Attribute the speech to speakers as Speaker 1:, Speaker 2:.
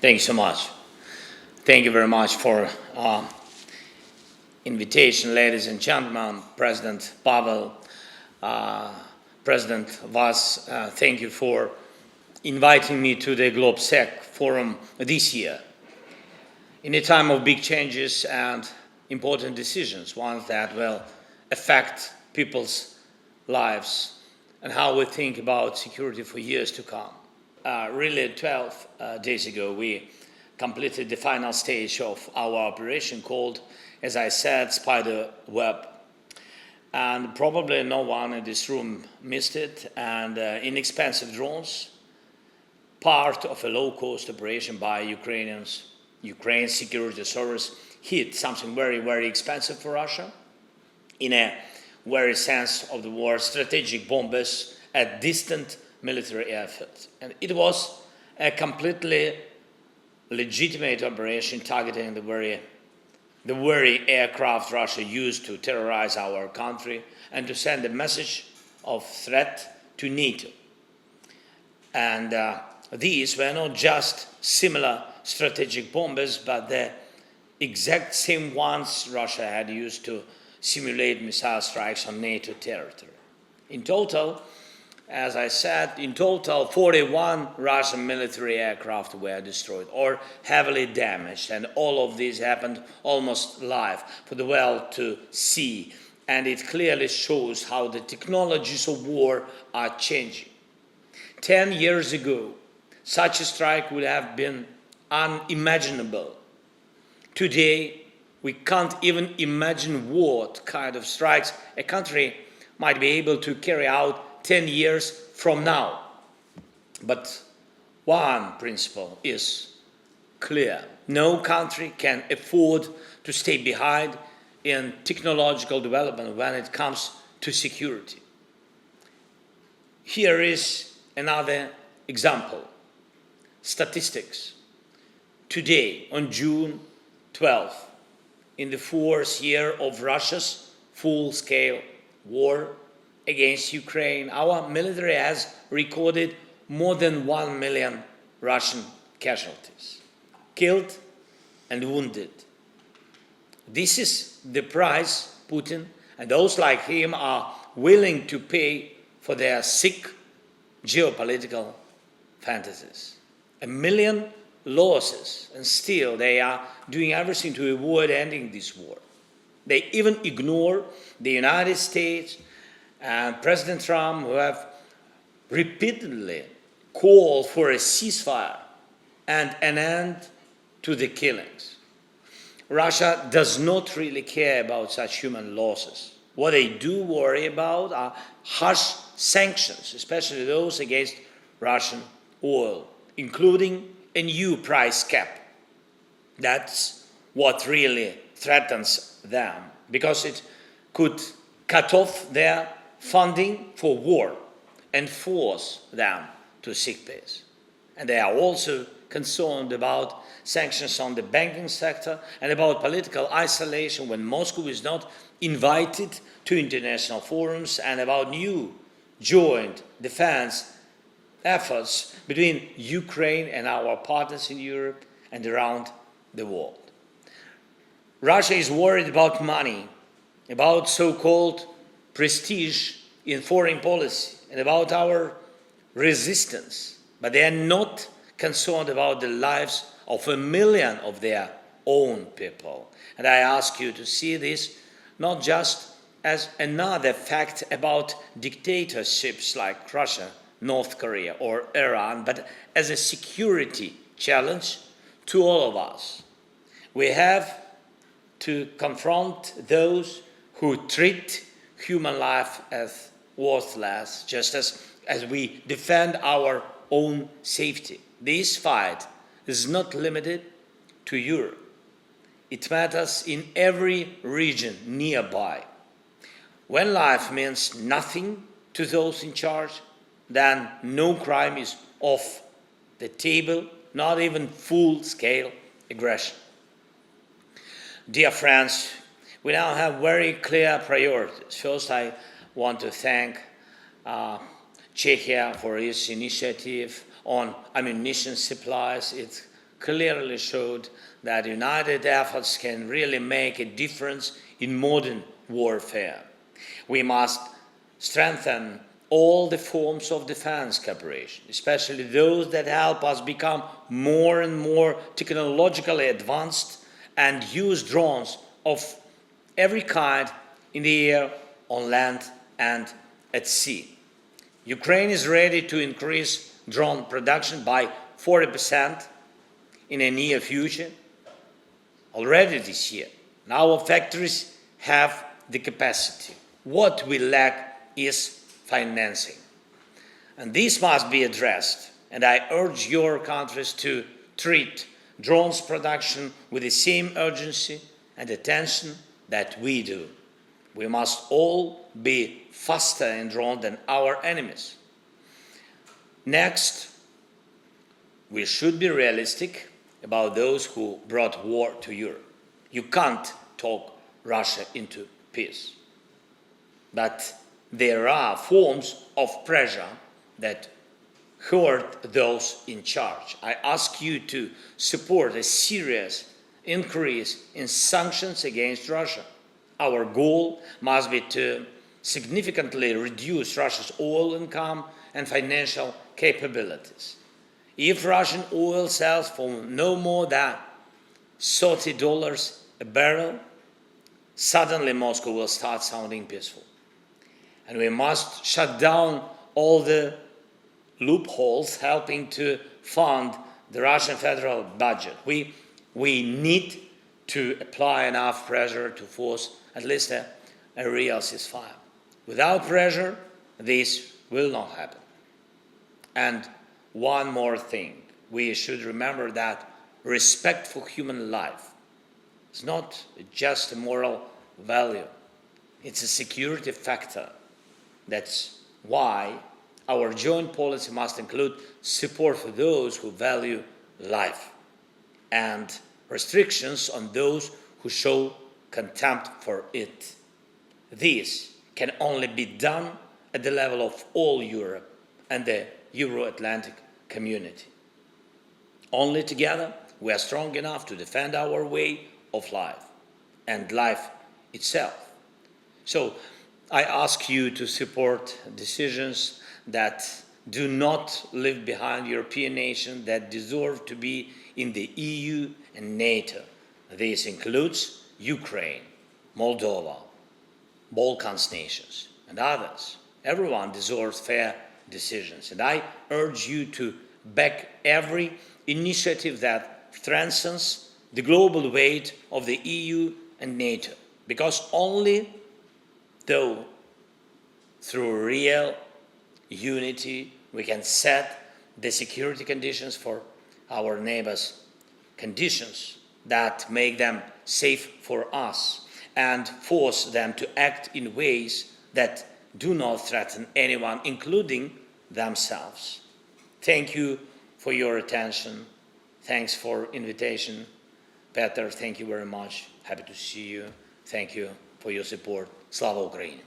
Speaker 1: Thank you so much. Thank you very much for invitation, ladies and gentlemen. President Pavel, President Vas, thank you for inviting me to the GlobSec Forum this year. In a time of big changes and important decisions, ones that will affect people's lives and how we think about security for years to come. Really, 12 days ago, we completed the final stage of our operation called, as I said, Spider Web. And probably no one in this room missed it. And inexpensive drones, part of a low-cost operation by Ukraine's security service, hit something very, very expensive for Russia. In a very sense of the word, strategic bombers at distant military effort. And it was a completely legitimate operation targeting the very aircraft Russia used to terrorize our country and to send a message of threat to NATO. And these were not just similar strategic bombers, but the exact same ones Russia had used to simulate missile strikes on NATO territory. In total, as I said, 41 Russian military aircraft were destroyed or heavily damaged, and all of this happened almost live for the world to see, and it clearly shows how the technologies of war are changing. 10 years ago, such a strike would have been unimaginable. Today, we can't even imagine what kind of strikes a country might be able to carry out 10 years from now. But one principle is clear. No country can afford to stay behind in technological development when it comes to security. Here is another example. Statistics. Today, on June 12th, in the 4th year of Russia's full-scale war against Ukraine, our military has recorded more than 1 million Russian casualties, killed and wounded. This is the price Putin and those like him are willing to pay for their sick geopolitical fantasies. 1 million losses, and still they are doing everything to avoid ending this war. They even ignore the United States and President Trump, who have repeatedly called for a ceasefire and an end to the killings. Russia does not really care about such human losses. What they do worry about are harsh sanctions, especially those against Russian oil, including a new price cap. That's what really threatens them, because it could cut off their funding for war and force them to seek peace. And they are also concerned about sanctions on the banking sector and about political isolation when Moscow is not invited to international forums, and about new joint defense efforts between Ukraine and our partners in Europe and around the world. Russia is worried about money, about so-called prestige in foreign policy, and about our resistance, but they are not concerned about the lives of 1 million of their own people. And I ask you to see this not just as another fact about dictatorships like Russia, North Korea, or Iran, but as a security challenge to all of us. We have to confront those who treat human life as worthless, just as we defend our own safety. This fight is not limited to Europe. It matters in every region nearby. When life means nothing to those in charge, then no crime is off the table, not even full-scale aggression. Dear friends, we now have very clear priorities. First, I want to thank Czechia for its initiative on ammunition supplies. It clearly showed that united efforts can really make a difference in modern warfare. We must strengthen all the forms of defense cooperation, especially those that help us become more and more technologically advanced and use drones of every kind in the air, on land, and at sea. Ukraine is ready to increase drone production by 40% in the near future, already this year. And our factories have the capacity. What we lack is financing. And this must be addressed. And I urge your countries to treat drones production with the same urgency and attention that we do. We must all be faster in drone than our enemies. Next, we should be realistic about those who brought war to Europe. You can't talk Russia into peace. But there are forms of pressure that hurt those in charge. I ask you to support a serious increase in sanctions against Russia. Our goal must be to significantly reduce Russia's oil income and financial capabilities. If Russian oil sells for no more than $30 a barrel, suddenly Moscow will start sounding peaceful. And we must shut down all the loopholes helping to fund the Russian federal budget. We need to apply enough pressure to force at least a real ceasefire. Without pressure, this will not happen. And one more thing, we should remember that respect for human life is not just a moral value, it's a security factor. That's why our joint policy must include support for those who value life and restrictions on those who show contempt for it. This can only be done at the level of all Europe and the Euro-Atlantic community. Only together we are strong enough to defend our way of life and life itself. So I ask you to support decisions that do not leave behind European nations that deserve to be in the EU and NATO. This includes Ukraine, Moldova, Balkans nations, and others. Everyone deserves fair decisions. And I urge you to back every initiative that strengthens the global weight of the EU and NATO, because only through real unity we can set the security conditions for our neighbors, conditions that make them safe for us and force them to act in ways that do not threaten anyone, including themselves. Thank you for your attention. Thanks for invitation. Peter, thank you very much. Happy to see you. Thank you for your support. Slava Ukraini!